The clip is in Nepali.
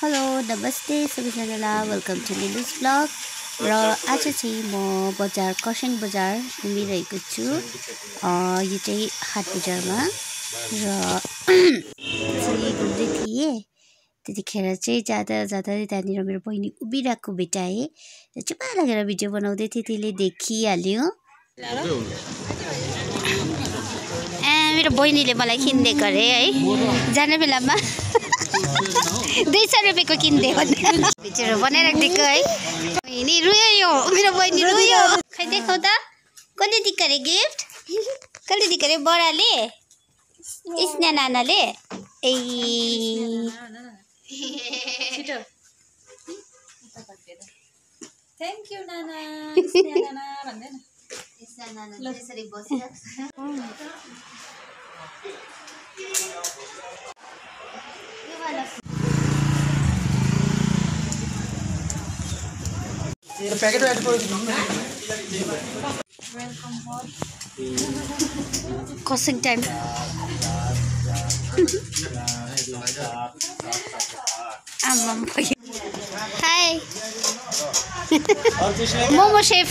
हेलो नमस्ते सबैजनालाई वेलकम टु लिलुस ब्लग र आज चाहिँ म बजार खरसाङ बजार घुमिरहेको छु। यो चाहिँ हाट बजारमा र चाहिँ घुम्दै थिएँ। त्यतिखेर चाहिँ जाँदा त्यहाँनिर मेरो बहिनी उभिरहेको भेटाएँ। चुप्पा लागेर भिडियो बनाउँदै थिएँ, त्यसले देखिहाल्यो। मेरो बहिनीले मलाई किनिदिएको अरे है, जाने बेलामा 200 रुपियाँको किनिदियो भिडियोहरू बनाइराखिदिएको है। बहिनी रुयो, यो मेरो बहिनी रुयो। खै देखाउ त, कसले दिएको अरे गिफ्ट? कसले दिएको अरे? बडाले, स्नेहा नानाले। ए थ्याङ्क यू नाना। स्नेहा नाना भन्दैन, स्नेहा नाना त्यसरी बसिरहेको छ। Crossing time. Hi. Momo chef.